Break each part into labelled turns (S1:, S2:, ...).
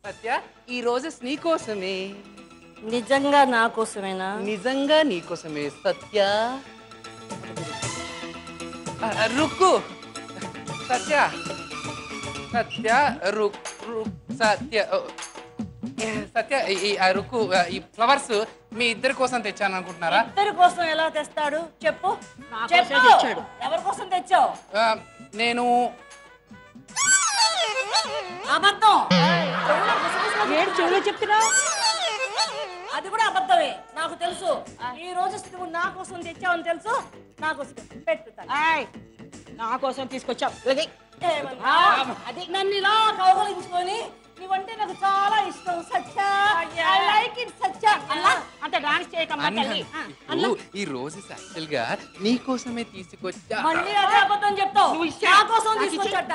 S1: సత్య ఈ రోజెస్ నీకోసమే.
S2: నిజంగా నా కోసమేనా?
S1: నిజంగా నీకోసమే సత్య. రుక్కు సత్య సత్య సత్య సత్య ఈ రుక్కు ఈ ఫ్లవర్స్ మీ ఇద్దరి కోసం తెచ్చాను అనుకుంటున్నారా?
S2: ఇద్దరి కోసం ఎలా తెస్తాడు చెప్పు. తెచ్చాడు. ఎవరి కోసం తెచ్చావు?
S1: నేను
S2: అబద్ధం. చెవులో చెప్తున్నావు. అది కూడా అబద్ధమే, నాకు తెలుసు. ఈ రోజు నువ్వు నా కోసం తెచ్చావని తెలుసు. నా కోసం పెట్టుతా.
S3: నా కోసం తీసుకొచ్చావు.
S2: అది నన్ను ఇలా కౌగలించుకొని నీవంటే నాకు చాలా ఇష్టం సత్య. ఐ లైక్ ఇట్ సత్య.
S3: అంత డాన్స్ చేయకమ్మా తల్లి.
S1: ఈ రోజు యాక్చువల్ గా నీ కోసమే తీసుకొచ్చా.
S2: మళ్ళీ అదే అబద్ధం చెప్తావు. నా కోసం తీసుకొచ్చట.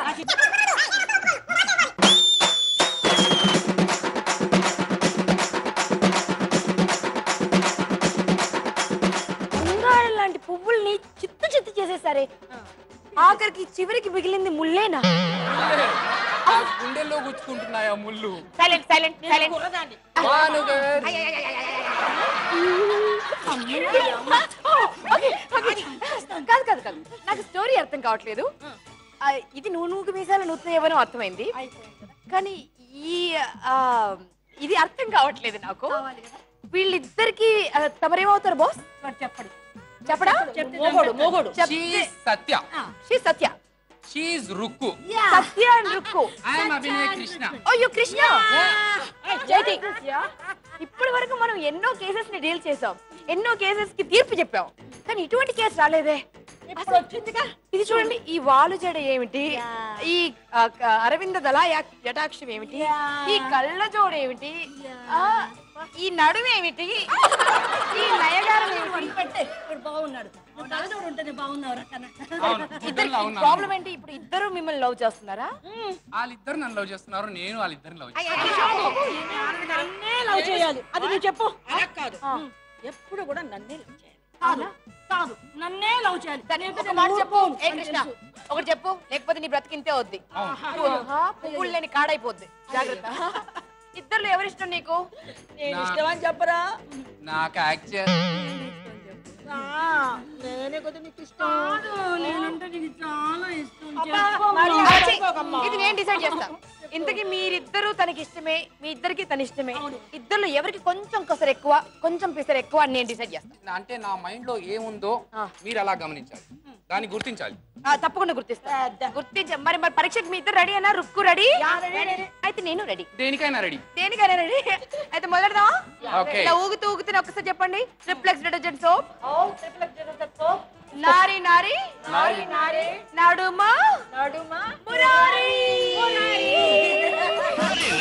S4: లాంటి పువ్వుల్ని చిత్తు చిత్తు చేసేసారే. ఆఖరికి చివరికి మిగిలింది ముల్లేనా?
S1: గుండెల్లో గుచ్చుకుంటున్నాయా ముళ్ళు?
S3: Silent silent silent.
S4: కాదు కాదు కాదు, నాకు స్టోరీ అర్థం కావట్లేదు. ఇది నువ్వు మీసాలు నూతన అర్థమైంది, కానీ ఇది అర్థం కావట్లేదు నాకు. వీళ్ళిద్దరికి తమరేమవుతారు బాస్?
S2: చెప్పండి.
S4: చెప్పడా?
S2: మోగోడు.
S1: Satya.
S4: Satya.
S1: She's Rukku.
S4: Satya and Rukku.
S1: I am Abhinay Krishna.
S4: అయ్యో కృష్ణ. ఇప్పటి వరకు మనం ఎన్నో కేసెస్ ని డీల్ చేసాం, ఎన్నో కేసెస్ కి తీర్పు చెప్పాం, కానీ ఇటువంటి కేసు రాలేదే. ఇది చూడండి, ఈ వాలు జడ ఏమిటి, ఈ అరవింద దళ జటాక్షం ఏమిటి, ఈ కళ్ళ జోడు ఏమిటి, ఈ నడుము ఏమిటి, ఈ నయగారం ఏమిటి.
S2: బాగున్నాడు.
S4: ప్రాబ్లం ఏంటి? ఇప్పుడు ఇద్దరు మిమ్మల్ని లవ్ చేస్తున్నారా?
S1: వాళ్ళిద్దరు నన్ను లవ్ చేస్తున్నారు, నేను వాళ్ళిద్దరిని లవ్
S3: నన్నే లవ్ చేయాలి. అది నువ్వు చెప్పు. అలా కాదు, ఎప్పుడు కూడా నన్నే లవ్ చేయాలి.
S2: కాదు, నన్నే లవ్ చేయాలి.
S4: చెప్పు. ఏ కృష్ణ, ఒకటి చెప్పు, లేకపోతే నీ బ్రతికింతే వద్ది. పువ్వులు లేని కాడైపోద్ది. జాగ్రత్త. ఇద్దరు ఎవరిష్టం నీకు?
S3: నేను ఇష్టమని చెప్పరా?
S1: నాకు యాక్చువల్
S3: నేనే కదా నీకు ఇష్టం.
S2: నేనంటే నీకు చాలా ఇష్టం.
S4: ఇది నేను డిసైడ్ చేస్తా. ఇంతకీ మీరిద్దరు తనకి ఇష్టమే, మీ ఇద్దరికి తన ఇష్టమే. ఇద్దరు ఎవరికి కొంచెం కొసరు ఎక్కువ, కొంచెం పిసరు ఎక్కువ అని నేను డిసైడ్ చేస్తా.
S1: అంటే నా మైండ్ లో ఏముందో మీరు అలా గమనించాలి, దాన్ని గుర్తించాలి.
S4: తప్పకుండా గుర్తిస్తా. మరి పరీక్షకు మీ ఇద్దరు రెడీ అయినా? రుక్కు రెడీ అయితే నేను రెడీ.
S1: దేనికైనా రెడీ.
S4: దేనికైనా రెడీ అయితే మొదలెడదామా?
S1: ఓకే.
S4: ఇలా ఊగుతూ ఊగుతూ ఒకసారి చెప్పండి. Triplex detergent soap. నారి నారి నారి నారి నడుమ నడుమ మురారి.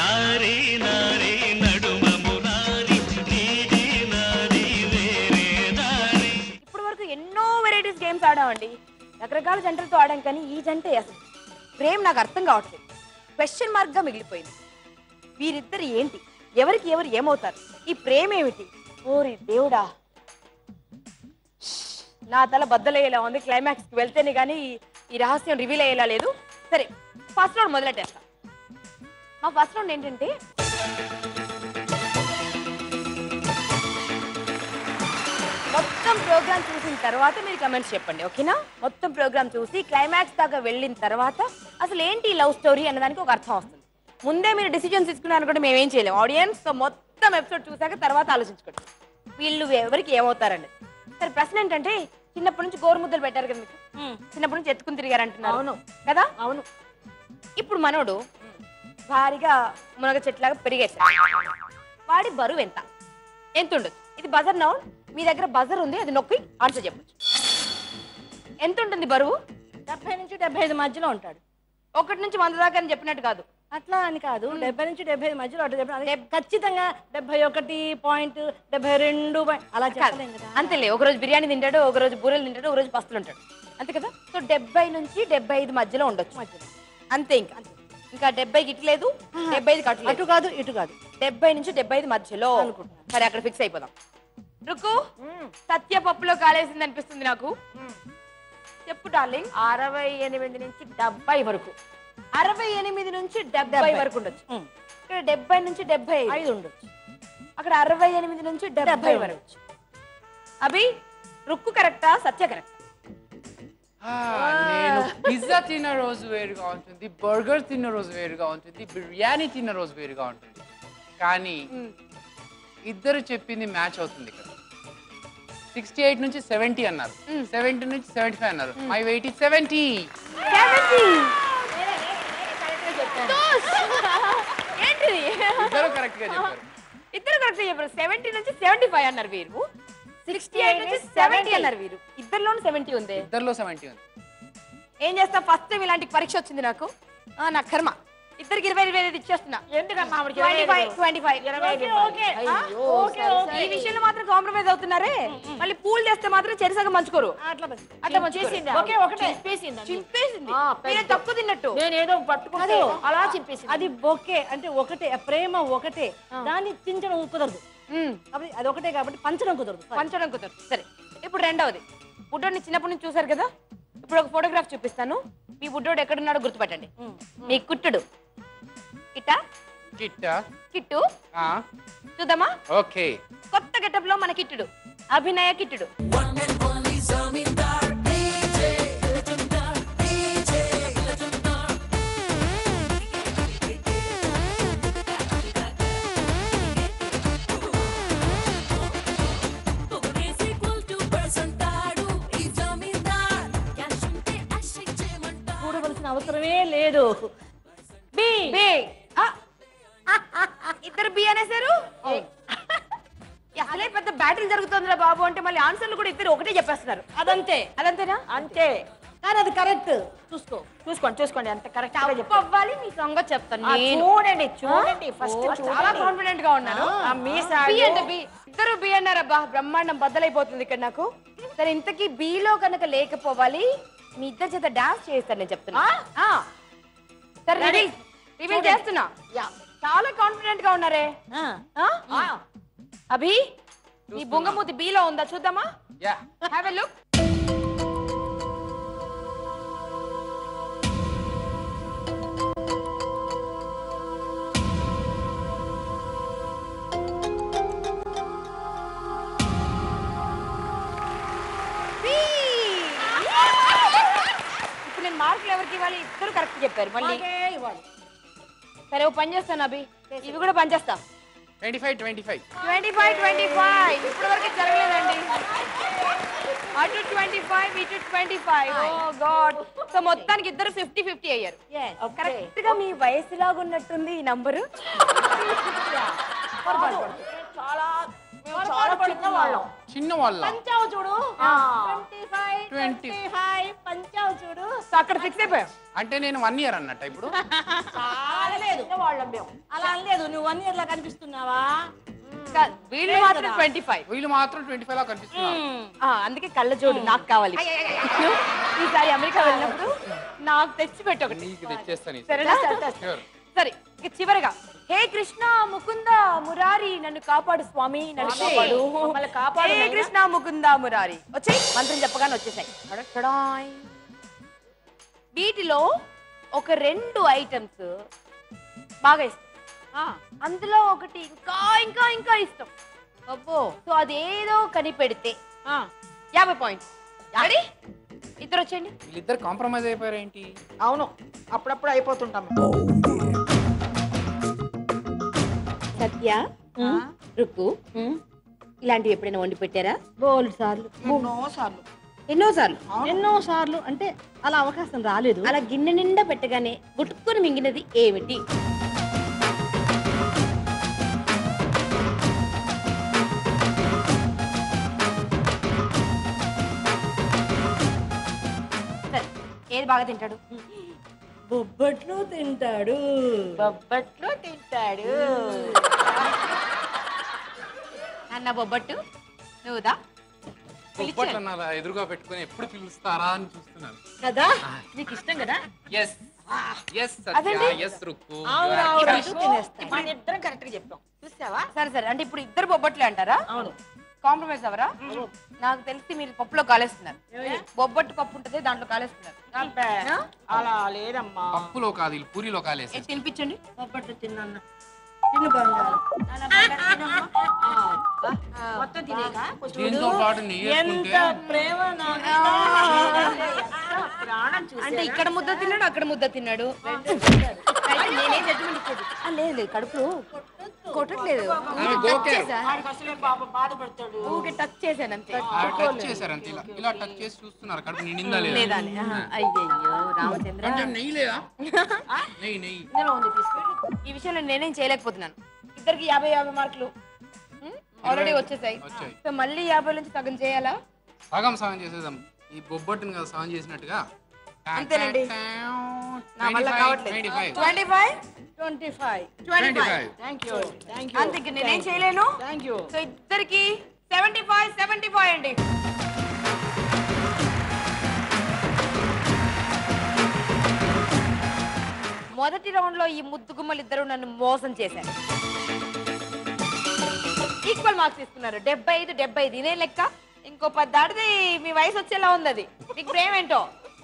S5: నారి నారి నడుమ మురారి నీది నాది వేరే దారి.
S4: ఇప్పటి వరకు ఎన్నో వెరైటీస్ గేమ్స్ ఆడామండి, రకరకాల జంటలతో ఆడాం, కానీ ఈ జంట అసలు ప్రేమ్ నాకు అర్థం కావట్లేదు. క్వశ్చన్ మార్క్ గా మిగిలిపోయింది. వీరిద్దరు ఏంటి, ఎవరికి ఎవరు ఏమవుతారు, ఈ ప్రేమ ఏమిటి? ఓరి దేవుడా, నా తల బద్దలయ్యేలా ఉంది. క్లైమాక్స్ కి వెళ్తేనే కానీ ఈ రహస్యం రివీల్ అయ్యేలా లేదు. సరే, ఫస్ట్ రౌండ్ మొదలెట్టేస్తా. మా ఫస్ట్ రౌండ్ ఏంటంటే మొత్తం ప్రోగ్రామ్ చూసిన తర్వాత మీరు కమెంట్స్ చెప్పండి, ఓకేనా? మొత్తం ప్రోగ్రామ్ చూసి క్లైమాక్స్ దాకా వెళ్ళిన తర్వాత అసలు ఏంటి లవ్ స్టోరీ అన్నదానికి ఒక అర్థం వస్తుంది. ముందే మీరు డిసిజన్స్ తీసుకున్నారు అనుకుంటే మేమేం చేయలేము. ఆడియన్స్ మొత్తం ఎపిసోడ్ చూసాక తర్వాత ఆలోచించుకోండి వీళ్ళు ఎవరికి ఏమవుతారండి. సరే, ప్రశ్న ఏంటంటే, చిన్నప్పటి నుంచి గోరుముద్దలు పెట్టారు కదా మీకు, చిన్నప్పటి నుంచి ఎత్తుకుని తిరిగారు అంటున్నారు. అవును కదా? అవును. ఇప్పుడు మనోడు భారీగా మునగ చెట్లాగా పెరిగేశాడు. వాడి బరువు ఎంత ఎంత ఉండదు? ఇది బజర్ నౌన్. మీ దగ్గర బజర్ ఉంది, అది నొక్కి ఆన్సర్ చెప్పచ్చు. ఎంత ఉంటుంది బరువు?
S2: 70 నుంచి 75 మధ్యలో ఉంటాడు.
S4: 1 నుంచి 100 దాకా అని చెప్పినట్టు కాదు.
S2: అట్లా అని కాదు, 70 నుంచి 75 మధ్యలో అట్లా చెప్పిన ఖచ్చితంగా 71.72 అలా చెప్పలేం కదా.
S4: అంతేలే, ఒకరోజు బిర్యానీ తింటాడు, ఒకరోజు బూరెలు తింటాడు, ఒకరోజు పస్తులు ఉంటాడు, అంతే కదా? సో 70 నుంచి 75 మధ్యలో ఉండొచ్చు. అంతే. ఇంకా 70కి ఇటు లేదు, 75కి అటు
S2: అటు కాదు ఇటు కాదు,
S4: 70 నుంచి 75 మధ్యలో అనుకుంటున్నాను. సరే, అక్కడ ఫిక్స్ అయిపోదాం. రుక్కు, సత్య పప్పులో కాలేసింది అనిపిస్తుంది నాకు. చెప్పు డార్లింగ్.
S2: 68 నుంచి 70 వరకు.
S4: 68 నుంచి 70 వరకు ఉండొచ్చు. ఇక్కడ 70 నుంచి 75 ఉండొచ్చు. అక్కడ 68 నుంచి 70 వరకు. అభి రుక్కు కరెక్టా సత్య కరెక్ట్?
S1: నేను పిజ్జా తిన్న రోజు వేరుగా ఉంటుంది, బర్గర్ తిన్న రోజు వేరుగా ఉంటుంది, బిర్యానీ తిన్న రోజు వేరుగా ఉంటుంది. కానీ ఇద్దరు చెప్పింది మ్యాచ్ అవుతుంది కదా. 68 నుంచి 70 అన్నారు, 70 నుంచి 75 అన్నారు. My weight is 70.
S4: ఏంటిది?
S1: ఇద్దరు కరెక్ట్ గా చెప్పారు.
S4: ఇద్దరు కరెక్ట్ చెప్పారు. 70 నుంచి 75 అన్నారు వీరు, 68 నుంచి 70 అన్నారు వీరు. ఇద్దరిలోనూ 70 ఉంది.
S1: ఇద్దరులో 70 ఉంది.
S4: ఏం చేస్తా? ఫస్ట్ టైం ఇలాంటి పరీక్ష వచ్చింది నాకు. నా కర్మ. ఇద్దరికి 20 ఇచ్చేస్తున్నా.
S3: ఎందుకమ్మా
S4: 25. ఈ విషయంలో మాత్రం కాంప్రమైజ్ అవుతున్నారే. మళ్ళీ పూల్ చేస్తే మాత్రం చెరిసగా మంచుకోరు. అట్లా మంచేసింది. చింపేసింది. మీరే తక్కువ తిన్నట్టు.
S3: నేనేదో పట్టుకుంటే
S2: అలా చింపేసింది. అది బొకే అంటే ఒకటే, ప్రేమ ఒకటే, దాన్ని చించడం కుదరదు. అది ఒకటే కాబట్టి పంచడం కుదరదు.
S4: సరే, ఇప్పుడు రెండవది. బుడ్డోడిని చిన్నప్పటి నుంచి చూసారు కదా. ఇప్పుడు ఒక ఫోటోగ్రాఫ్ చూపిస్తాను. మీ బుడ్డోడు ఎక్కడున్నాడో గుర్తుపట్టండి. మీ కుట్టుడు కిట్టు చూద్దామా?
S1: ఓకే.
S4: కొత్త గెటప్ లో మన కిట్టుడు, అభినయ కిట్టుడు.
S2: చూడవలసిన అవసరమే లేదు.
S4: ఇద్దరు బి అనేసారు. అసలే పెద్ద బ్యాటిల్ జరుగుతుందిరా బాబు అంటే మళ్ళీ ఆన్సర్లు కూడా ఇద్దరు ఒకటే చెప్పేస్తున్నారు. అదంతేనా? అంతే.
S2: కానీ అది కరెక్ట్.
S4: చూసుకోండి అంత కరెక్ట్ అవ్వాలి. మీ సంగతి చెప్తాను.
S3: చూడండి ఫస్ట్
S4: చాలా కాన్ఫిడెంట్ గా ఉన్నాను. ఇద్దరు బి అన్నారబ్బా. బ్రహ్మాండం బద్దలైపోతుంది ఇక్కడ నాకు. సరే, ఇంతకీ బిలో కనుక లేకపోవాలి. మీ ఇద్దరు చేత డాన్స్ చేస్తాను నేను చెప్తున్నా. సరే, రివీల్ చేస్తున్నా. చాలా కాన్ఫిడెంట్ గా ఉన్నారే. అభి, ఈ బొంగమూతి బిలో ఉందా? చూద్దామా? Have a look. ఇప్పుడు నేను మార్కులు ఎవరికి ఇవ్వాలి? ఇద్దరు కరెక్ట్ చెప్పారు. మళ్ళీ సరే, ఓ పని చేస్తాను అభి, ఇవి కూడా పని చేస్తా.
S1: 25.
S4: ఇప్పటి వరకు జరగలేదండి. అటు 25, ఇటు 25. ఓ గాడ్. సో మొత్తానికి ఇద్దరు 50-50 అయ్యారు. కరెక్ట్ గా మీ వయసులాగా ఉన్నట్టుంది ఈ నంబరు.
S1: చిన్న వాళ్ళ
S2: పంచావు చూడు. 25 పంచావు చూడు.
S4: అక్కడ ఫిక్స్ అయిపోయాం.
S1: అంటే నేను 1 year అన్నట్ట ఇప్పుడు.
S2: అలా అనలేదు. నువ్వు 1 year లా కనిపిస్తున్నావా?
S4: వీళ్ళు మాత్రం 25.
S1: వీళ్ళు మాత్రం 25 లా కనిపిస్తున్నారు.
S4: అందుకే కళ్ళ జోడు నాకు కావాలి. ఈసారి అమెరికా వెళ్ళినప్పుడు నాకు తెచ్చి పెట్టు ఒకటి.
S1: నీకు తెచ్చేస్తాను.
S4: సరే, ఇక చివరిగా, హే కృష్ణ ముకుంద మురారి నన్ను కాపాడు స్వామి, నన్ను కాపాడు. హే కృష్ణ ముకుంద మురారి. వచ్చాయి మంత్రం చెప్పగానే వచ్చేసాయి. వీటిలో ఒక 2 ఐటమ్స్ బాగా ఇష్టం. అందులో ఒకటి ఇంకా ఇంకా ఇంకా ఇష్టం. అబ్బో. సో అదేదో కనిపెడితే 50 పాయింట్స్. ఇద్దరు వచ్చేయండి.
S1: వీళ్ళిద్దరు కాంప్రమైజ్ అయిపోయారు ఏంటి?
S3: అవును, అప్పుడప్పుడు అయిపోతుంటాం.
S4: సత్య, రుక్కు, ఇలాంటివి ఎప్పుడైనా వండి పెట్టారా?
S2: బోల్డ్ సార్లు.
S4: ఎన్నోసార్లు
S2: అంటే అలా అవకాశం రాలేదు.
S4: అలా గిన్నె నిండా పెట్టగానే గుట్టుకొని మింగినది ఏమిటి? సరే, ఏది బాగా తింటాడు?
S2: బొబ్బట్లు తింటాడు.
S4: అన్న బొబ్బట్టు నువ్వుదా?
S1: బొబ్బట్లు అలా ఎదురుగా పెట్టుకొని ఎప్పుడు పిలుస్తారా అని చూస్తున్నాను
S2: కదా. నీకు ఇష్టం కదా.
S1: రుక్కు.
S3: మన ఇద్దరం కరెక్ట్ గా చెప్పాం. చూసావా?
S4: సరే అంటే ఇప్పుడు ఇద్దరు బొబ్బట్లే అంటారా?
S2: అవును.
S4: కాంప్రమైజ్ అవరా? నాకు తెలిసి మీరు పప్పులో కాలేస్తున్నారు. బొబ్బట్టు పప్పు ఉంటుంది, దాంట్లో కాలేస్తున్నారు.
S3: అబ్బే, అలా లేదమ్మా.
S1: పప్పులో కాదు, వీళ్ళు పూరిలో కాలేసి.
S4: ఇది తినిపించండి.
S3: బొబ్బట్టు తిన్నాను. తిను బంగారం. మొత్తం తినేగా?
S1: దీంతో పాటు నెయ్యి
S3: ఎంత
S1: వేసుకుంటే
S3: ప్రేమ నాకు. ప్రాణం చూసి
S4: అంటే ఇక్కడ ముద్ద తిన్నాడు, అక్కడ ముద్ద తిన్నాడు. అయితే నేనేం జడ్జిమెంట్ ఇచ్చేది? లేదు లేదు, కడుపులో కొట్టట్లేదు.
S1: ఆమె గోకే.
S3: వాడికి అసలే పాప బాధపడతాడు.
S4: ఊరికే టచ్ చేశాను అంతే.
S1: టచ్ చేశారు అంతే, ఇలా టచ్ చేసి చూస్తున్నారు కడుపు నిండిందా లేదా.
S4: లేదా అని. అయ్యయ్యో రామచంద్ర,
S1: కొంచెం నెయ్యి లేదా? నెయ్యి
S4: ఇందులో ఉంది, తీసుకో. ఈ విషయంలో నేనేం చేయలేకపోతున్నాను. ఇద్దరికి 50 మార్కులు ఆల్రెడీ వచ్చేసాయి. సో మళ్ళీ 50 నుంచి సగం చేయాలా?
S1: సగం చేసేద్దాం. ఈ బొబ్బట్టుని కదా సగం చేసినట్టుగా.
S4: అంతేనండి. నా వల్ల కావట్లేదు. 25
S3: థ్యాంక్ యూ
S4: అంతే, ఇంక నేనేం చేయలేను.
S3: Thank you.
S4: సో ఇద్దరికి 75 అండి. మొదటి రౌండ్ లో ఈ ముద్దు గుమ్మలు ఇద్దరు నన్ను మోసం చేశారు. ఈక్వల్ మార్క్స్ తీసుకున్నారు. 75 ఇదే లెక్క. ఇంకో 10 దాటితే మీ వయసు వచ్చేలా ఉంది. అది మీకు ప్రేమ ఏంటో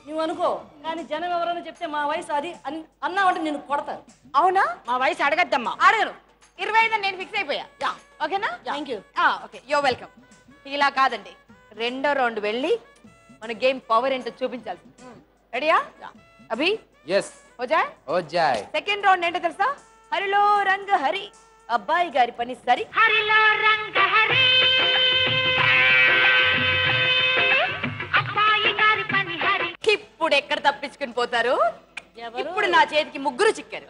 S2: నువ్వు అనుకో, కానీ జనం ఎవరైనా చెప్తే మా వయసు అది అన్నావంటే నేను కొడతాను.
S4: అవునా?
S3: మా వయసు అడగద్దమ్మా.
S4: అడగను. 25 అని నేను ఫిక్స్ అయిపోయా. ఓకేనా?
S2: Thank you.
S4: Okay, yo welcome. ఇలా కాదండి, రెండో రౌండ్ వెళ్ళి మన గేమ్ పవర్ ఏంటో చూపించాలి. రెడీయా? అభి
S1: ఎస్
S4: हो जाए?
S1: ఓ జాయ్.
S4: సెకండ్ రౌండ్ ఏంటో తెలుసా? హరిలో రంగ హరి, అబ్బాయి గారి పని సరి.
S6: హరిలో రంగ హరి, అబ్బాయి గారి పని హరి.
S4: ఇప్పుడు ఎక్కడ తప్పించుకుని పోతారు? ఇప్పుడు నా చేతికి ముగ్గురు చిక్కారు.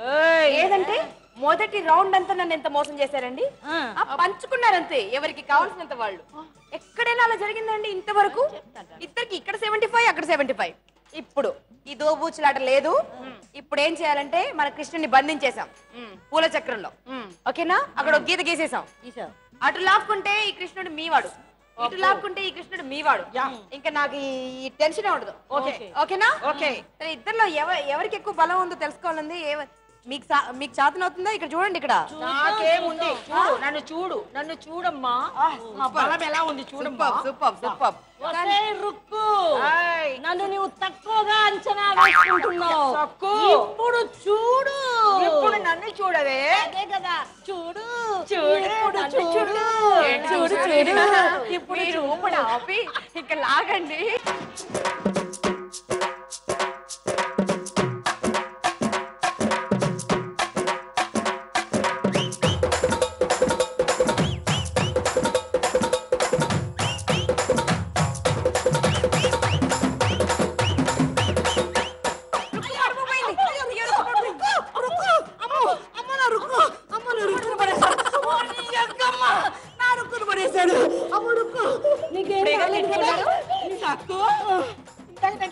S4: ఏదంటే మొదటి రౌండ్ అంతా నన్ను ఎంత మోసం చేశారండి. పంచుకున్నారంతే ఎవరికి కావాల్సినంత వాళ్ళు. ఎక్కడైనా అలా జరిగిందండి ఇంతవరకు? ఇద్దరికి ఇక్కడ 75, అక్కడ 75. ఇప్పుడు ఈ దోబూచులాట లేదు. ఇప్పుడు ఏం చేయాలంటే మన కృష్ణుని బంధించేసాం పూల చక్రంలో. ఓకేనా? అక్కడ ఒక గీత గీసేసాం. అటు లాక్కుంటే ఈ కృష్ణుడు మీవాడు, ఇటు లాక్కుంటే ఈ కృష్ణుడు మీవాడు. ఇంకా నాకు ఈ టెన్షన్ ఉండదు. ఓకేనా? ఓకే. ఇద్దరిలో ఎవరికి ఎక్కువ బలం ఉందో తెలుసుకోవాలండి. మీకు చాతన అవుతుందా? ఇక్కడ చూడండి, ఇక్కడ
S3: నాకేముంది చూడు, నన్ను చూడమ్మా. మా బలం ఎలా ఉంది చూడమ్మా.
S4: సూపర్.
S2: రుక్కు, నన్ను నువ్వు తక్కువగా అంచనా వేసుకుంటున్నావు. ఇప్పుడు చూడు.
S3: ఇప్పుడు నన్ను చూడవే.
S2: అదే కదా, చూడు
S3: చూడు
S2: చూడు
S4: ఇప్పుడు చూపడ ఆపి ఇంకా లాగండి.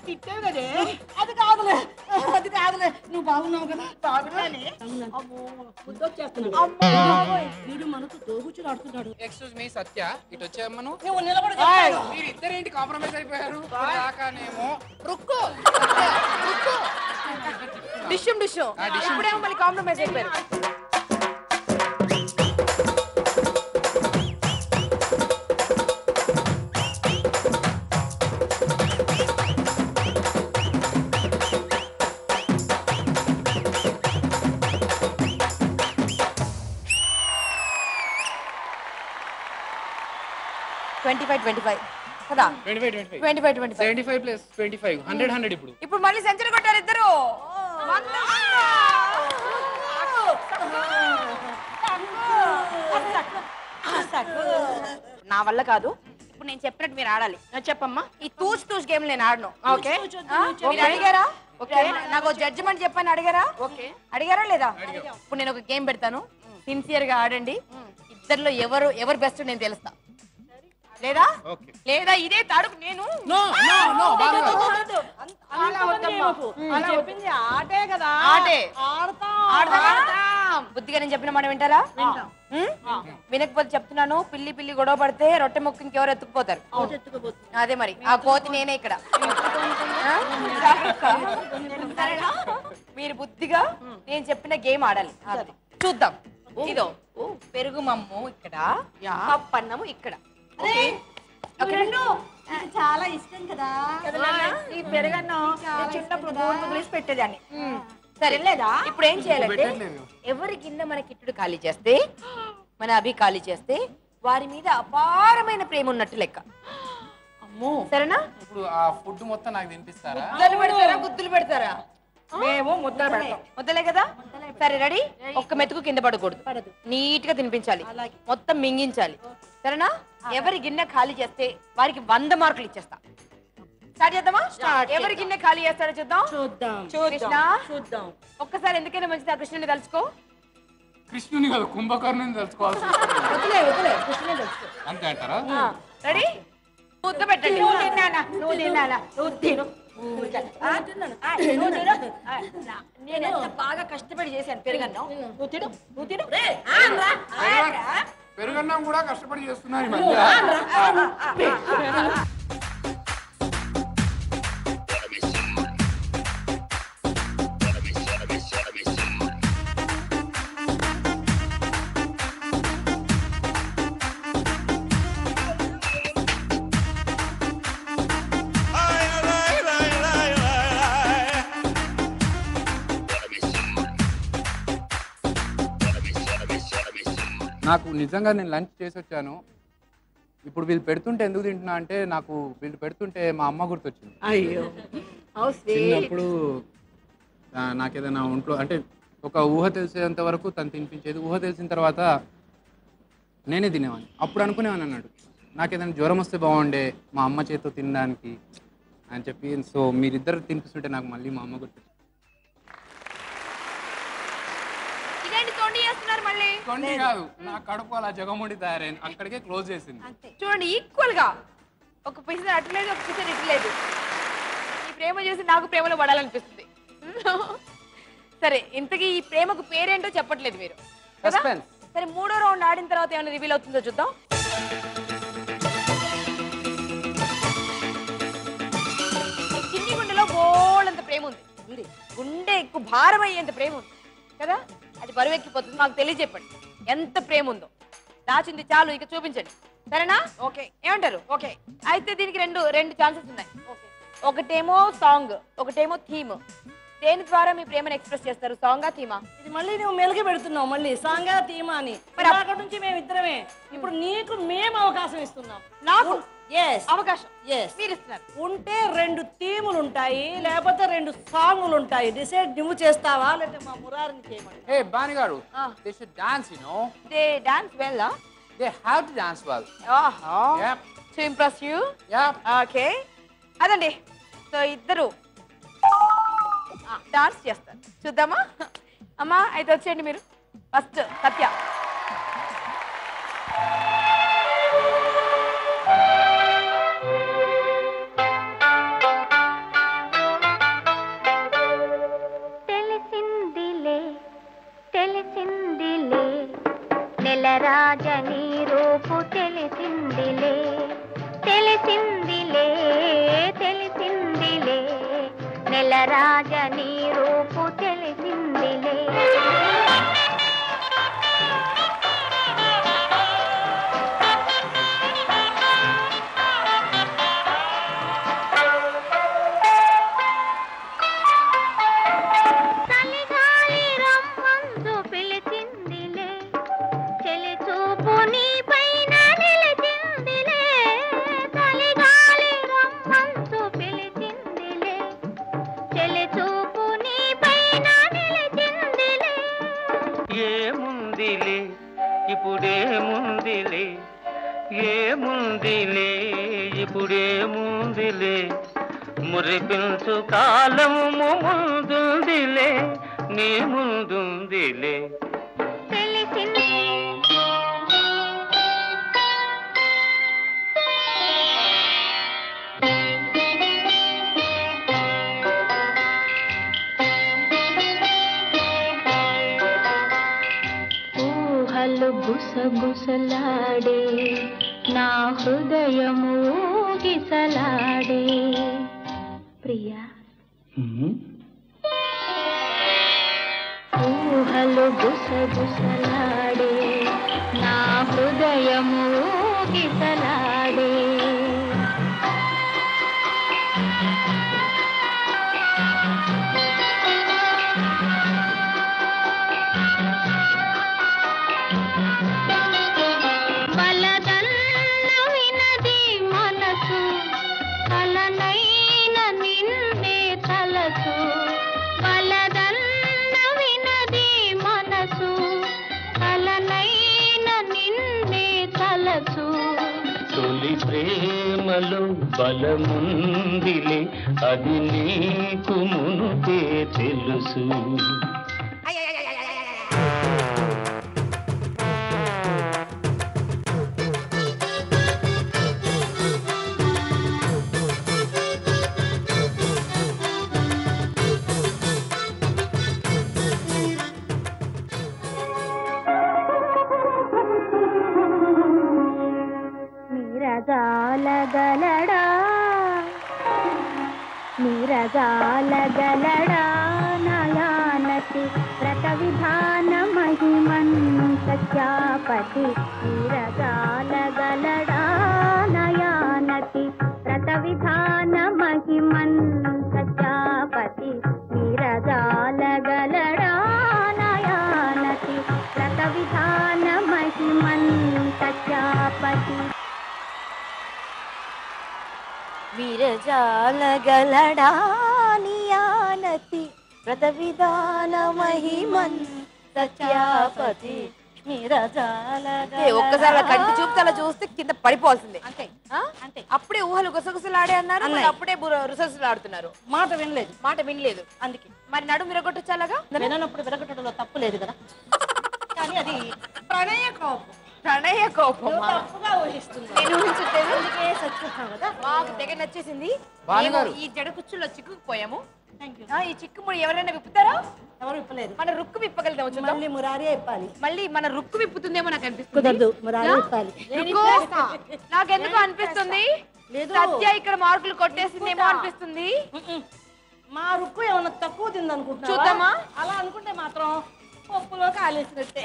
S3: తిట్టావు కదే.
S2: అది కాదులే, నువ్వు బాగున్నావు కదా.
S3: బాగున్నానే.
S2: వీడు మనకు దోగుచులు ఆడుతున్నాడు.
S1: ఎక్స్క్యూజ్ మీ సత్య, ఇటు వచ్చామ్మా.
S2: నువ్వు నిలబడి
S1: మీరు ఇద్దరేంటి కాంప్రమైజ్ అయిపోయారు? దాకానేమో రుక్కో
S4: డిష్యం ఇప్పుడేమో మళ్ళీ కాంప్రమైజ్ అయిపోయారు. కదా? 25
S1: 75 ప్లస్ 25 100 ఇప్పుడు.
S4: ఇప్పుడు మళ్ళీ సెంచరీ కొట్టారు ఇద్దరు. నా వల్ల కాదు. ఇప్పుడు నేను చెప్పినట్టు మీరు ఆడాలి.
S3: చెప్పమ్మా.
S4: ఈ తూచ్ గేమ్ నేను ఆడను.
S3: ఓకే.
S4: మీరు అడిగారా? నాకు జడ్జిమెంట్ చెప్పని అడిగారా? అడిగారా లేదా? ఇప్పుడు నేను ఒక గేమ్ పెడతాను, సిన్సియర్ గా ఆడండి. ఇద్దరిలో ఎవరు బెస్ట్ నేను తెలుస్తా. లేదా ఇదే తాడుకు నేను
S3: చెప్పింది ఆటే కదా.
S4: బుద్ధిగా నేను చెప్పిన మాట వింటారా? వినకపోతే చెప్తున్నాను, పిల్లి గొడవ పడితే రొట్టె మొక్క ఇంకెవరు ఎత్తుకుపోతారు. అదే మరి ఆ కోతి నేనే ఇక్కడ. మీరు బుద్ధిగా నేను చెప్పిన గేమ్ ఆడాలి. చూద్దాం. ఇదో పెరుగు మమ్ము ఇక్కడ, పప్పు అన్నము ఇక్కడ.
S3: చాలా ఇష్టం కదా.
S4: ఈ పెరుగన్నం చిన్నప్పుడు గోల్డ్ ముద్రేసి పెట్టేదాన్ని. సరే లేదా ఇప్పుడు ఏం చేయాలంటే ఎవరి కింద మన కిట్టుడు ఖాళీ చేస్తే మన అభి ఖాళీ చేస్తే వారి మీద అపారమైన ప్రేమ ఉన్నట్టు లెక్క. అమ్మో సరేనా?
S1: ఇప్పుడు ఆ ఫుడ్ మొత్తం నాకు తినిపిస్తారా?
S4: ముద్దలు పెడతారా గుద్దులు పెడతారా? మేము ముద్దలు పెడతాం. ముద్దలే కదా? సరే రెడీ. ఒక్క మెతుకు కింద పడకూడదు, నీట్ గా తినిపించాలి, మొత్తం మింగించాలి. సరేనా? ఎవరి గిన్నె ఖాళీ చేస్తే వారికి 100 మార్కులు ఇచ్చేస్తా. స్టార్ట్ చేద్దామా? ఎవరి గిన్నె ఖాళీ చేస్తారో చూద్దాం. కృష్ణ ఒక్కసారి ఎందుకైనా మంచిది ఆ కృష్ణుని తలుచుకో.
S1: కృష్ణుని కాదు కుంభకర్ణుని తెలుసుకోవాల్సి అంతే అంటారా?
S4: రెడీ? ముద్ద పెట్టండి. నువ్వు తిన్నానా? నువ్వు తిను. నేను ఎంత బాగా కష్టపడి చేశాను పెరుగన్నం. నువ్వు తిను, నువ్వు తిను.
S1: పెరుగన్నం కూడా కష్టపడి చేస్తున్నారు ఈ మధ్య. నాకు నిజంగా నేను లంచ్ చేసి వచ్చాను. ఇప్పుడు వీళ్ళు పెడుతుంటే ఎందుకు తింటున్నా అంటే నాకు వీళ్ళు పెడుతుంటే మా అమ్మ గుర్తొచ్చింది.
S3: అయ్యో
S1: చిన్నప్పుడు నాకేదైనా ఒంట్లో అంటే ఒక ఊహ తెలిసేంత వరకు తను తినిపించేది. ఊహ తెలిసిన తర్వాత నేనే తినేవాడిని. అప్పుడు అనుకునేవాడిని అన్నాడు నాకేదైనా జ్వరం వస్తే బాగుండే మా అమ్మ చేతితో తినడానికి అని చెప్పి. సో మీరిద్దరు తినిపిస్తుంటే నాకు మళ్ళీ మా అమ్మ గుర్తొచ్చింది. తొండి కాదు, నా కడుపు అలా జగముడి తయారైంది, అక్కడికే క్లోజ్ చేసింది.
S4: చూడండి ఈక్వల్ గా ఒక పిసర్ అట్లేదు, ఒక పిసర్ ఇట్లేదు. ఈ ప్రేమ చేసి నాకు ప్రేమలో పడాలనిపిస్తుంది. సరే ఇంతకీ ఈ ప్రేమకు పేరేంటో చెప్పట్లేదు మీరు కదా? సరే 3వ రౌండ్ ఆడిన తర్వాత ఏమైనా రివీల్ అవుతుందో చూద్దాం. చిన్ని గుండెలో బోళ్ళంత ప్రేమ ఉంది. గుండె ఎక్కువ భారం అయ్యేంత ప్రేమ ఉంది కదా? అది బరువెక్కిపోతుంది. మాకు తెలియజెప్పండి ఎంత ప్రేమ ఉందో. దాచింది చాలు, ఇక చూపించండి. సరేనా? ఓకే ఏమంటారు? ఓకే అయితే దీనికి రెండు ఛాన్సెస్ ఉన్నాయి. ఒకటేమో సాంగ్, ఒకటేమో థీమ్. దేని ద్వారా మీ ప్రేమను ఎక్స్ప్రెస్ చేస్తారు? సాంగా థీమా?
S2: ఇది మళ్ళీ నువ్వు మెలిగి పెడుతున్నావు. మళ్ళీ సాంగా థీమా అని. మరి అక్కడి నుంచి మేము ఇద్దరమే. ఇప్పుడు నీకు మేము అవకాశం ఇస్తున్నాం.
S4: నాకు
S2: అవకాశం
S4: మీరు ఇస్తున్నారు.
S2: ఉంటే 2 థీములు ఉంటాయి, లేకపోతే 2 సాంగులు ఉంటాయి. డిసైడ్ నువ్వు చేస్తావా లేకపోతే మా మురారిని చేయమంటావా?
S1: Hey Bani garu, they should dance, you know.
S4: They dance well, huh?
S1: They have to dance well. Yep.
S4: To impress you?
S1: Yep.
S4: Okay. అదండి. సో ఇద్దరు డాన్స్ చేస్తారు. చూద్దామా? అమ్మా అయితే వచ్చేయండి మీరు. ఫస్ట్ సత్య.
S6: తెలిసిందిలే నెలరాజని రూపు తెలిసిందిలే, తెలిసిందిలే తెలిసిందిలే నెలరాజని రూపు తెలిసిందిలే.
S5: ఇప్పుడేముందిలే ఏముందిలే ఇప్పుడేముందిలే మురిపించు కాలము ముందుందిలే నీ ముందుందిలే.
S6: గుసగుసలాడే నా హృదయము గిసలాడే ప్రియా, ఊహలు గుసగుసలాడే నా హృదయము గిసలాడే. సరసు
S5: తొలి ప్రేమలో బలముందిలే అది నీకు మునుపే తెలుసు.
S6: నిరజాలగలడా నిరజాలగలడా నయానతి వ్రత విధాన మహిమన్ సత్యాపతి నిరజాలగలడా నయానతి వ్రత విధాన మహిమన్ సత్యాపతి నిరజాలగలడా నయానతి వ్రత విధాన మహిమన్ సత్యాపతి
S4: విరజాలగలడా నియానతి వ్రత విధాన మహిమన్ సత్యాపతి ఒక్కసారి అలా కంటి చూపుతా అలా చూస్తే కింద పడిపోవాల్సిందే.
S3: అంతే
S4: ఆ?
S3: అంతే.
S4: అప్పుడే ఊహలు గుసగుసలాడే అన్నారు, మరి అప్పుడే రుసగుసలాడుతున్నారు.
S3: మాట వినలేదు,
S4: మాట వినలేదు.
S3: అందుకే
S4: మరి నడుము విరగొట్టొచ్చు అలాగా.
S3: విననప్పుడు విరగొట్టడంలో తప్పు లేదు కదా. కానీ అది ప్రణయ కోపం.
S4: ప్రణయ కోపం
S3: తప్పుగా ఊహిస్తుంది.
S4: నేను ఊహించట్లేదు.
S3: అందుకే చచ్చిపోతున్నావు కదా.
S4: మాకు తెగ నచ్చేసింది.
S1: భానుగారు.
S4: మేము ఈ జడ కుచ్చుల్లో చిక్కుకుపోయాము.
S3: Thank you.
S4: ఈ చిక్కుముడి ఎవరైనా విప్పుతారా?
S3: ఎవరు ఇప్పలేదు.
S4: మన రుక్కు విప్పగలుగుతాము. చూద్దాం.
S3: మళ్ళీ మురారి ఇప్పాలి.
S4: మళ్ళీ మన రుక్కు విప్పుతుందేమో నాకు అనిపిస్తుంది.
S3: కుదరదు, మురారి ఇప్పాలి.
S4: రుక్కు, నాకెందుకు అనిపిస్తుంది
S3: లేదు.
S4: సత్య ఇక్కడ మార్కులు కొట్టేసిందేమో అనిపిస్తుంది.
S3: మా రుక్కు ఏమన్నా తక్కువ తిందనుకుంటున్నా.
S4: చూద్దామా?
S3: అలా అనుకుంటే మాత్రం పప్పులో కాలేసినట్టే.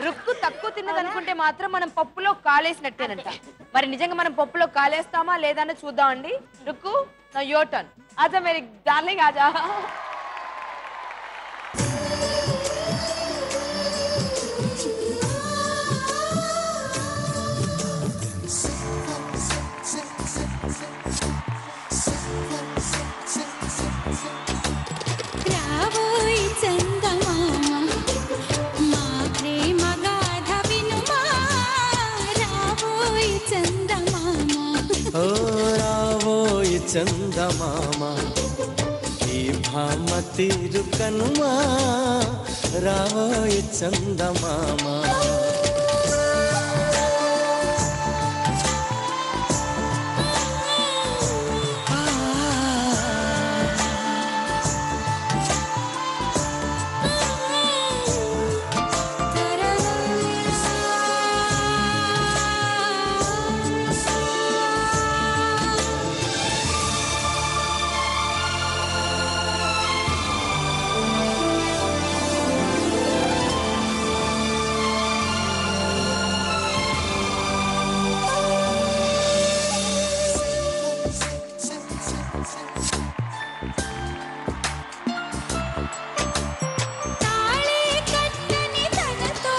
S4: రుక్కు తక్కువ తిన్నది అనుకుంటే మాత్రం మనం పప్పులో కాలేసినట్టేనంట. మరి నిజంగా మనం పప్పులో కాలేస్తామా లేదా అని చూద్దామండి. రుక్కు, నా యోర్ టర్న్. ఆజా మేరీ డార్లింగ్, ఆజా.
S6: రావోయ్ చందమామ మా ప్రేమ గాథ వినుమా రావోయ్ చందమామ
S7: ఓ రావోయ్ చందమామ ఈ భామ తీరు కనుమా రావోయ్ చందమామ
S6: తాళే కట్టని తనతో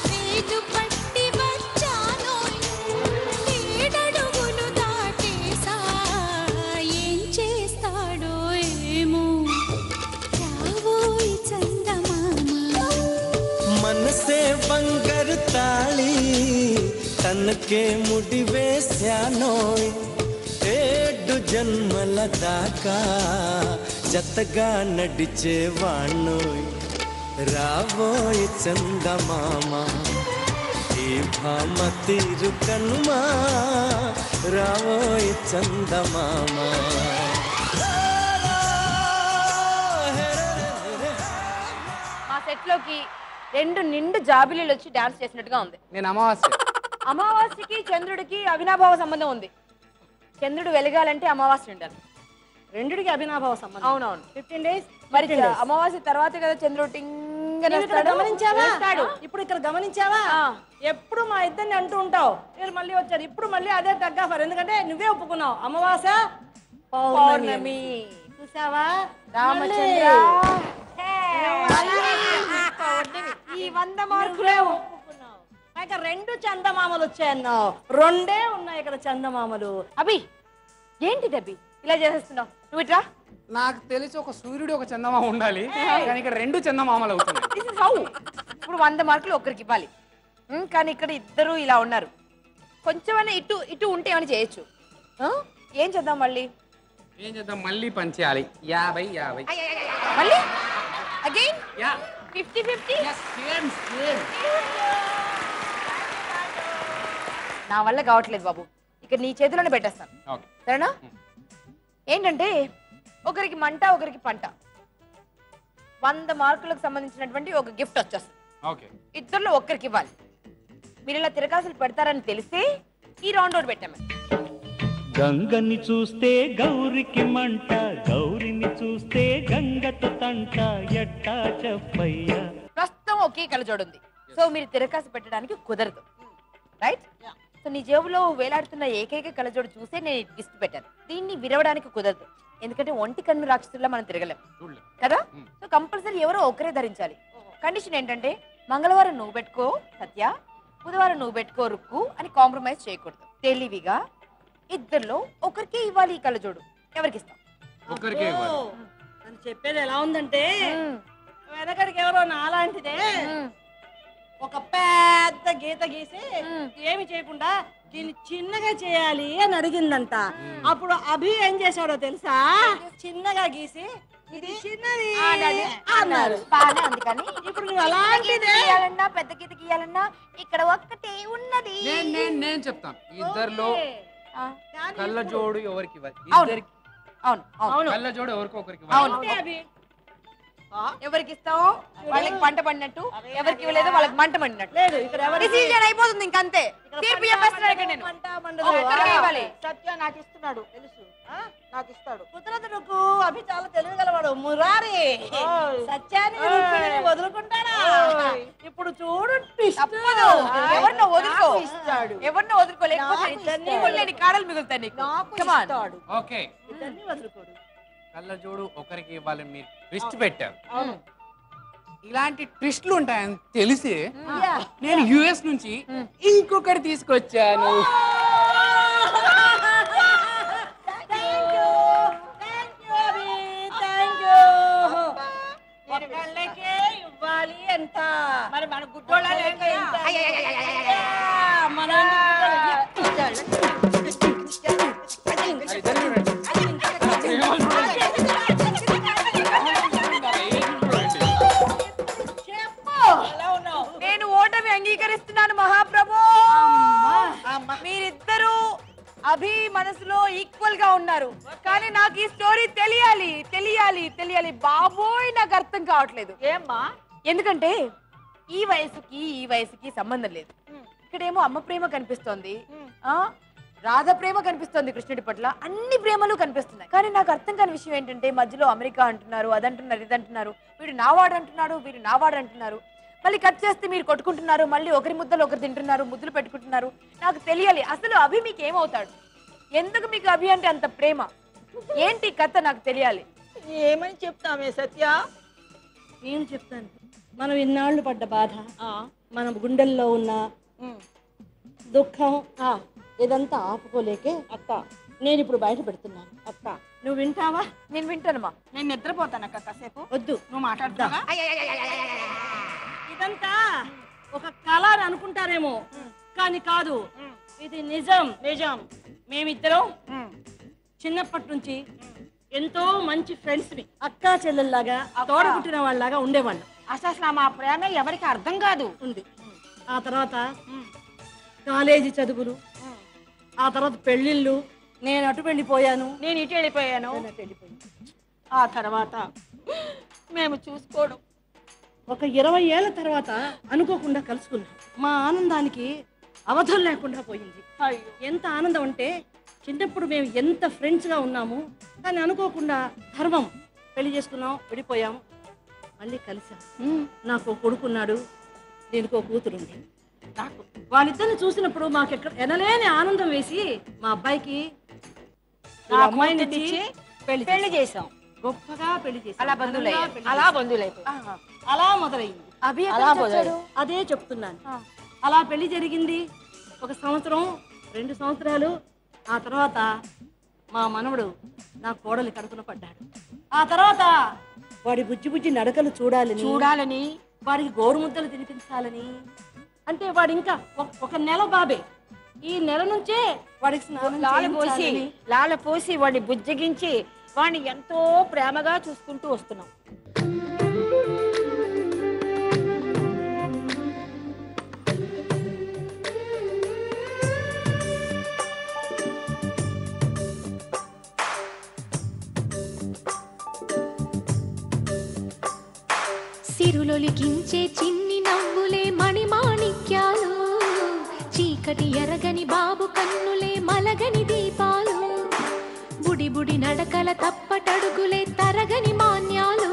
S6: వేగు పట్టి వచ్చానోయ్ ఏడడుగులు దాటేసా ఏం చేస్తాడో ఏమో రావోయ్ చందమామ
S7: మనసే బంగారు తాళి తనకే ముడి వేశానోయ్ ఏడు జన్మల దాకా జతగా నడిచేవాణ్ణోయ్ రావోయ్ చందమామ ఈ భామ తీరు కనుమా రావోయ్ చందమామ
S4: మా సెట్ లోకి 2 నిండు జాబిలీలు వచ్చి డాన్స్ చేసినట్టుగా ఉంది.
S1: నేను అమావాస్య.
S4: అమావాస్యకి చంద్రుడికి అవినాభావ సంబంధం ఉంది. చంద్రుడు వెలగాలంటే అమావాస్య ఉండాలి.
S3: రెండిటికి అభినాభావ సంబంధం.
S4: అవునవును.
S3: 15 days
S4: మరి
S3: 15 days.
S4: అమావాస్య తర్వాతే కదా చంద్రుడు టింగన
S3: నువ్వు ఇక్కడ
S4: వస్తాడు.
S3: గమనించావా?
S4: వస్తాడు.
S3: ఇప్పుడు ఇక్కడ గమనించావా?
S4: ఆ.
S3: ఎప్పుడు మా ఇద్దరిని అంటూ ఉంటావు, మీరు మళ్ళీ వచ్చారు. ఇప్పుడు మళ్ళీ అదే తగ్గాఫర్. ఎందుకంటే నువ్వే ఒప్పుకున్నావు అమావాస్య పౌర్ణమి.
S4: పౌర్ణమి.
S3: చూసావా
S4: రామచంద్ర. ఈ 100 మార్కులే
S3: ఒప్పుకున్నావు. ఇక 2 చందమామలు వచ్చాయన్నావు. 2 ఉన్నాయి ఇక్కడ చందమామలు.
S4: అభి, ఏంటిది అభి ఇలా చేసేస్తున్నావు? నువ్వు ఇట్రా.
S1: నాకు తెలిసి ఒక సూర్యుడు ఒక చందమామ ఉండాలి, కానీ ఇక్కడ 2 చందమామలు అవుతున్నాయి.
S4: This is how. ఇప్పుడు 100 మార్కులు ఒకరికి ఇవ్వాలి. కానీ ఇక్కడ ఇద్దరు ఇలా ఉన్నారు. కొంచెమైనా ఇటు ఇటు ఉంటే ఏమైనా చేయొచ్చు. ఏం చేద్దాం మళ్ళీ?
S1: ఏం చేద్దాం? మళ్ళీ పంచేయాలి. 50-50.
S4: మళ్ళీ అగైన్
S1: యా
S4: 50-50.
S1: Same same.
S4: నా వల్ల కావట్లేదు బాబు. ఇక్కడ నీ చేతిలోనే పెట్టేస్తాను.
S1: ఓకే
S4: సరేనా? ఏంటంటే ఒకరికి మంట ఒకరికి పంట. 100 మార్కులకు సంబంధించినటువంటి ఒక గిఫ్ట్ వచ్చేస్తుంది.
S1: ఓకే
S4: ఇద్దరిలో ఒక్కరికి ఇవ్వాలి. మీరు ఇలా తిరగాసులు పెడతారని తెలిస్తే ఈ రౌండ్ అవుట్ పెట్టాము.
S5: గంగని చూస్తే గౌరికి మంట, గౌరిని చూస్తే గంగతో తంట, ఎట్టా చెప్పయ్యా.
S4: ప్రస్తుతం ఒకే కలజోడు ఉంది. సో మీరు తిరగాసు పెట్టడానికి కుదరదు. రైట్? సో నీ జేబులో వేలాడుతున్న ఏకైక కలజోడు చూసే నేను గిఫ్ట్ పెట్టాను. దీన్ని విరవడానికి కుదరదు. ఎందుకంటే ఒంటి కన్ను రాక్షసుల్లా మనం తిరగలేం కదా. సో కంపల్సరీ ఎవరో ఒకరే ధరించాలి. కండిషన్ ఏంటంటే మంగళవారం నువ్వు పెట్టుకో సత్య, బుధవారం నువ్వు పెట్టుకో రుక్కు అని కాంప్రమైజ్ చేయకూడదు. తెలివిగా ఇద్దరిలో ఒకరికి ఇవ్వాలి ఈ కలజోడు. ఎవరికి ఇస్తాం?
S1: ఒకరికే ఇవ్వాలి.
S2: అని చెప్పేది ఎలా ఉందంటే వెనకడికి ఎవరో నాలాంటిదే ఒక పెద్ద గీత గీసి ఏమి చేయకుండా దీన్ని చిన్నగా చేయాలి అని అడిగిందంట. అప్పుడు అభి ఏం చేశాడో తెలుసా? చిన్నగా గీసి ఇది చిన్నది అన్నారు.
S4: అందుకని
S2: ఇప్పుడు నువ్వు అలాంటిదే
S4: పెద్ద గీత గీయాలన్నా ఇక్కడ ఒక్కటే ఉన్నది.
S1: నేను చెప్తాను. ఇద్దరిలో కళ్ళజోడు ఎవరికి ఇవ్వాలి? ఇద్దరికి
S4: అవును అవును
S1: కళ్ళజోడు ఎవరికి ఒకరికి ఇవ్వాలి.
S2: అభి
S4: ఎవరికి ఇస్తావు వాళ్ళకి పంట పడినట్టు, ఎవరికి ఇవ్వలేదు వాళ్ళకి మంట పడినట్టు.
S2: లేదు ఇక్కడ ఎవరు
S4: డిసిజన్ అయిపోతుంది ఇంకంతే. తీర్పు చెప్పేస్తున్నాను ఇక్కడ నేను. ఒక్కరికే ఇవ్వాలి.
S3: సత్య నాకు ఇస్తున్నాడు తెలుసు, నాకు ఇస్తాడు.
S2: కుదరదుకు అభి చాలా తెలియగలవాడు. మురారి సత్యాన్ని వదులుకుంటాడా? ఇప్పుడు చూడు
S4: తప్పదు. ఎవరినో వదులుకో. ఎవరినో వదులుకోలేకపోతే కాడలు మిగులుతాయి నీకు. Come on.
S1: ఓకే
S2: ఇద్దరిని వదులుకోడు.
S1: కళ్ళజోడు ఒకరికి ఇవ్వాలని మీరు ట్విస్ట్ పెట్టారు. ఇలాంటి ట్విస్ట్లు ఉంటాయని తెలిసి నేను యుఎస్ నుంచి ఇంకొకటి తీసుకొచ్చాను.
S2: ఒకళ్ళకే ఇవ్వాలి అంట.
S3: మరి మన గుడ్డోళ్ళ
S4: నేను ఓటమి అంగీకరిస్తున్నాను మహాప్రభు. మీరిద్దరూ అభి మనసులో ఈక్వల్ గా ఉన్నారు. కానీ నాకు ఈ స్టోరీ తెలియాలి తెలియాలి తెలియాలి. బాబోయ్ నాకు అర్థం కావట్లేదు.
S3: ఏమ్మా?
S4: ఎందుకంటే ఈ వయసుకి సంబంధం లేదు. ఇక్కడేమో అమ్మ ప్రేమ కనిపిస్తోంది, రాధ ప్రేమ కనిపిస్తోంది కృష్ణుడి పట్ల, అన్ని ప్రేమలు కనిపిస్తున్నాయి. కానీ నాకు అర్థం కాని విషయం ఏంటంటే మధ్యలో అమెరికా అంటున్నారు, అదంటున్నారు, ఇదంటున్నారు, వీడు నావాడు అంటున్నాడు, వీడు నావాడు అంటున్నారు. మళ్ళీ కట్ చేస్తే మీరు కొట్టుకుంటున్నారు, మళ్ళీ ఒకరి ముద్దలు ఒకరు తింటున్నారు, ముద్దులు పెట్టుకుంటున్నారు. నాకు తెలియాలి అసలు అభి మీకు ఏమవుతాడు? ఎందుకు మీకు అభి అంటే అంత ప్రేమ? ఏంటి కథ నాకు తెలియాలి.
S3: ఏమని చెప్తామే సత్య?
S2: నేను చెప్తాను. మనం ఇన్నాళ్ళు పడ్డ బాధ, మన గుండెల్లో ఉన్న దుఃఖం ఇదంతా ఆపుకోలేకే
S3: అక్క
S2: నేను ఇప్పుడు బయట పెడుతున్నాను.
S3: అక్క
S2: నువ్వు వింటావా?
S4: నేను వింటానమ్మా.
S3: నేను నిద్రపోతాను అక్క కాసేపు.
S2: వద్దు,
S3: నువ్వు మాట్లాడతావా?
S2: ఇదంతా ఒక కళ అని అనుకుంటారేమో, కానీ కాదు, ఇది నిజం.
S3: నిజం.
S2: మేమిద్దరం చిన్నప్పటి నుంచి ఎంతో మంచి ఫ్రెండ్స్ ని, అక్కా చెల్లెల్లాగా తోడబుట్టిన వాళ్ళలాగా ఉండేవాళ్ళు.
S3: అసలు మా ప్రేమ ఎవరికి అర్థం కాదు.
S2: ఉంది. ఆ తర్వాత కాలేజీ చదువులు, ఆ తర్వాత పెళ్ళిళ్ళు, నేను అటు వెళ్ళిపోయాను,
S3: నేను ఇటు వెళ్ళిపోయాను.
S2: ఆ తర్వాత
S3: మేము చూసుకోవడం.
S2: ఒక 20 ఏళ్ల తర్వాత అనుకోకుండా కలుసుకున్నాం. మా ఆనందానికి అవధం లేకుండా పోయింది. ఎంత ఆనందం అంటే చిన్నప్పుడు మేము ఎంత ఫ్రెండ్స్గా ఉన్నాము, కానీ అనుకోకుండా ధర్మం పెళ్లి చేసుకున్నాం, విడిపోయాం, మళ్ళీ కలిసాం. నాకు ఒక కొడుకున్నాడు, దీనికి ఒక కూతురుంది. నాకు వాళ్ళిద్దరిని చూసినప్పుడు మాకు ఎక్కడ ఎనలేని ఆనందం వేసి మా అబ్బాయికి అమ్మాయిని ఇచ్చి
S3: పెళ్లి చేసాం.
S2: గొప్పగా పెళ్లి చేసి
S4: అలా బంధువులయ్యారు.
S3: అలా బంధువులైపోయి
S2: అలా మొదలైంది.
S4: అభి
S3: అలా మొదలైంది.
S2: అదే చెప్తున్నాను. అలా పెళ్లి జరిగింది. 1 సంవత్సరం 2 సంవత్సరాలు. ఆ తర్వాత మా మనవడు నా కోడలి కడుపున పడ్డాడు. ఆ తర్వాత వాడి బుజ్జి నడకలు చూడాలని
S3: చూడాలని
S2: వాడికి గోరుముద్దలు తినిపించాలని అంటే వాడు ఇంకా ఒక నెల బాబే. ఈ నెల నుంచే వాడికి స్నానం చేయించాలని.
S3: లాల పోసి వాడిని బుజ్జగించి వాడిని ఎంతో ప్రేమగా చూసుకుంటూ వస్తున్నాం.
S6: సిరులొలికించే చిన్ని నవ్వులే మణిమాణిక్యాలు, చీకటి ఎరగని బాబు కన్నులే మలగని దీపాలు, బుడి బుడి నడకల తప్పటడుగులే తరగని మాన్యాలు,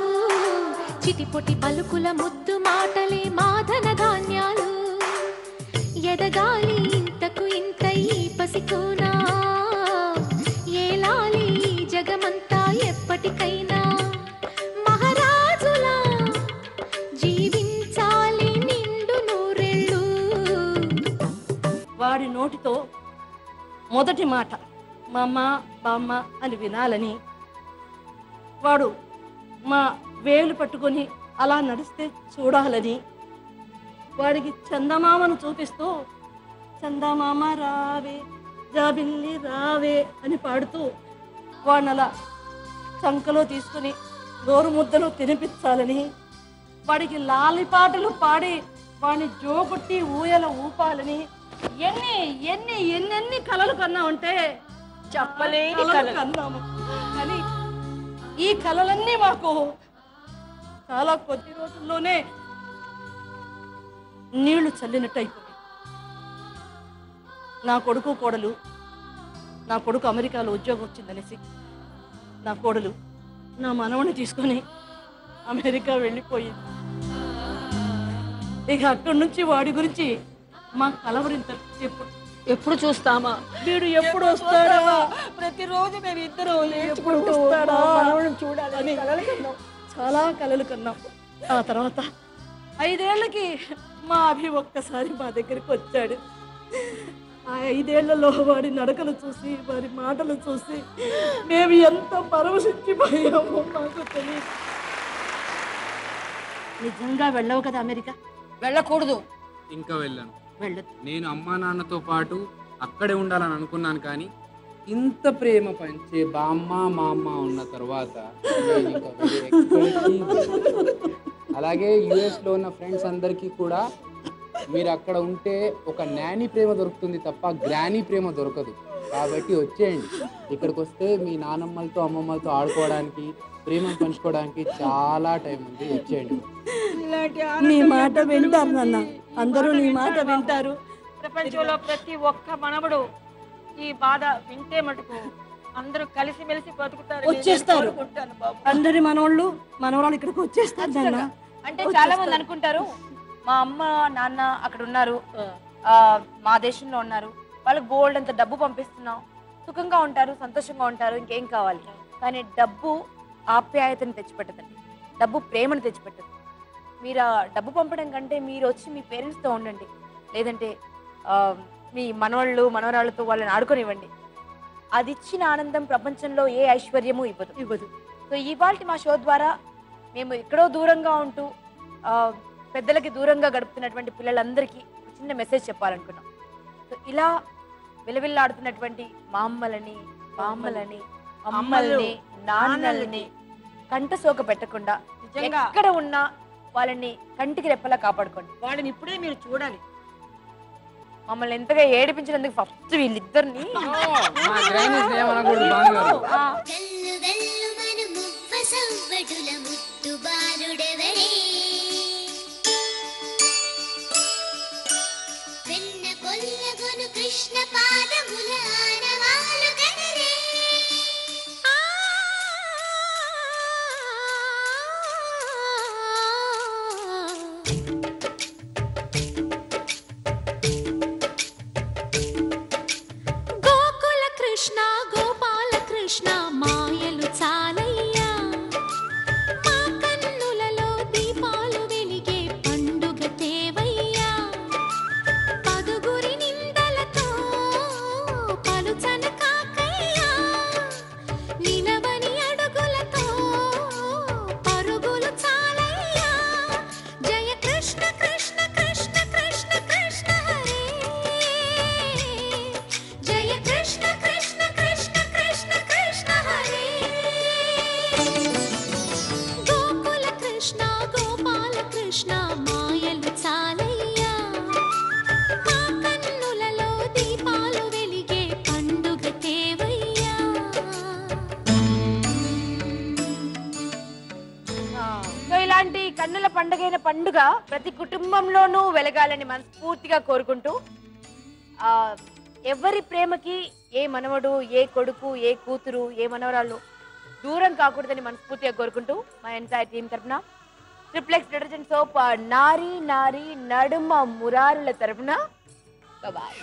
S6: చిటిపొటి పలుకుల ముద్దు మాటలే మాదన ధాన్యాలు, ఎదగాలి ఇంతకు ఇంత ఈ పసికోనా, ఏలాలి జగమంతా ఎప్పటికైనా, మహారాజులా జీవించాలి నిండు నూరెళ్ళు.
S2: వాడి నోటితో మొదటి మాట మామ బామ్మ అని వినాలని, వాడు మా వేలు పట్టుకొని అలా నడిస్తే చూడాలని, వాడికి చందమామను చూపిస్తూ చందమామ రావే జాబిల్లి రావే అని పాడుతూ వాడిని అలా చంకలో తీసుకుని గోరు ముద్దలు తినిపించాలని, వాడికి లాలిపాటలు పాడి వాడిని జోకొట్టి ఊయల ఊపాలని ఎన్ని ఎన్ని ఎన్నెన్ని కలలు కన్నా ఉంటే
S3: చెప్పలేని
S2: కలలు కన్నాము. కానీ ఈ కలలన్నీ మాకు చాలా కొద్ది రోజుల్లోనే నీళ్లు చల్లినట్టు అయిపోయింది. నా కొడుకు కోడలు, నా కొడుకు అమెరికాలో ఉద్యోగం వచ్చిందనేసి నా కోడలు నా మనవని తీసుకొని అమెరికా వెళ్ళిపోయింది. ఇక అక్కడి నుంచి వాడి గురించి మా కలవరింత
S3: ఎప్పుడు చూస్తామా,
S2: వీడు ఎప్పుడు వస్తాడా,
S3: ప్రతిరోజు మేము ఇద్దరు
S2: ఎప్పుడు వస్తాడా
S3: చూడాలని
S2: చాలా కలలు కన్నాం. ఆ తర్వాత 5 ఏళ్ళకి మా అభి ఒక్కసారి మా దగ్గరికి వచ్చాడు. ఆ 5 ఏళ్లలో వాడి నడకలు చూసి వాడి మాటలు చూసి మేము ఎంత పరవశించిపోయామో మాకు తెలియదు. నిజంగా వెళ్ళవు కదా అమెరికా?
S3: వెళ్ళకూడదు.
S1: ఇంకా వెళ్ళను.
S2: వెళ్ళదు.
S1: నేను అమ్మా నాన్నతో పాటు అక్కడే ఉండాలని అనుకున్నాను, కానీ ఇంత ప్రేమ పంచే బామ్మ మా అమ్మ ఉన్న తర్వాత నేను ఇంకా వేరే ఎక్కడికి వెళ్ళను. అలాగే యుఎస్లో ఉన్న ఫ్రెండ్స్ అందరికీ కూడా మీరు అక్కడ ఉంటే ఒక నాని ప్రేమ దొరుకుతుంది తప్ప గ్రానీ ప్రేమ దొరకదు. కాబట్టి వచ్చేయండి. ఇక్కడికి వస్తే మీ నానమ్మలతో అమ్మమ్మలతో ఆడుకోవడానికి, ప్రేమను పంచుకోవడానికి చాలా టైం ఉంది. వచ్చేయండి.
S2: నీ మాట వింటారు నాన్న, అందరూ నీ మాట వింటారు.
S3: ప్రపంచంలో ప్రతి ఒక్క మనవడు ఈ బాధ వింటే మటుకు అందరూ కలిసిమెలిసి బతుకుతారు.
S2: వచ్చేస్తారు. అందరి మనవాళ్ళు మనవరాలు ఇక్కడికి వచ్చేస్తారు నాన్న.
S4: అంటే చాలా మంది అనుకుంటారు మా అమ్మ నాన్న అక్కడ ఉన్నారు, మా దేశంలో ఉన్నారు, వాళ్ళకి బోల్డ్ అంత డబ్బు పంపిస్తున్నాం, సుఖంగా ఉంటారు, సంతోషంగా ఉంటారు, ఇంకేం కావాలి. కానీ డబ్బు ఆప్యాయతను తెచ్చిపెట్టదండి, డబ్బు ప్రేమను తెచ్చిపెట్టదు. మీరు ఆ డబ్బు పంపడం కంటే మీరు వచ్చి మీ పేరెంట్స్తో ఉండండి, లేదంటే మీ మనవాళ్ళు మనవరాళ్ళతో వాళ్ళని ఆడుకొనివ్వండి. అది ఇచ్చిన ఆనందం ప్రపంచంలో ఏ ఐశ్వర్యము ఇవ్వదు. సో ఇవాళ మా షో ద్వారా మేము ఎక్కడో దూరంగా ఉంటూ పెద్దలకి దూరంగా గడుపుతున్నటువంటి పిల్లలందరికీ చిన్న మెసేజ్ చెప్పాలనుకున్నాం. సో ఇలా విలవిల్లాడుతున్నటువంటి మా అమ్మలని బామ్మలని అమ్మల్ని నాన్నల్ని కంట సోక పెట్టకుండా ఎక్కడ ఉన్నా వాళ్ళని కంటికి రెప్పలా కాపాడుకోండి.
S3: వాళ్ళని ఇప్పుడే మీరు చూడాలి.
S4: మమ్మల్ని ఎంతగా ఏడిపించినందుకు ఫస్ట్ వీళ్ళిద్దరిని
S6: కృష్ణ పాదముల ఆనవాలు కదరే. గోకుల కృష్ణ గోపాల కృష్ణ మాయలు చాలయ్యా, మా కన్నులలో దీపాలు వెలిగే పండుగ తేవయ్యా, పదుగురి నిందలతో
S4: ఇలాంటి కన్నుల పండుగైన పండుగ ప్రతి కుటుంబంలోనూ వెలగాలని మనస్ఫూర్తిగా కోరుకుంటూ ఎవరి ప్రేమకి ఏ మనవడు, ఏ కొడుకు, ఏ కూతురు, ఏ మనవరాళ్ళు దూరం కాకూడదని మనస్ఫూర్తిగా కోరుకుంటూ మా ఎంటైర్ టీం తరపున ట్రిప్లెక్స్ డిటర్జెంట్ సోప్ నారీ నారీ నడుమ మురారుల తరపున బాయ్.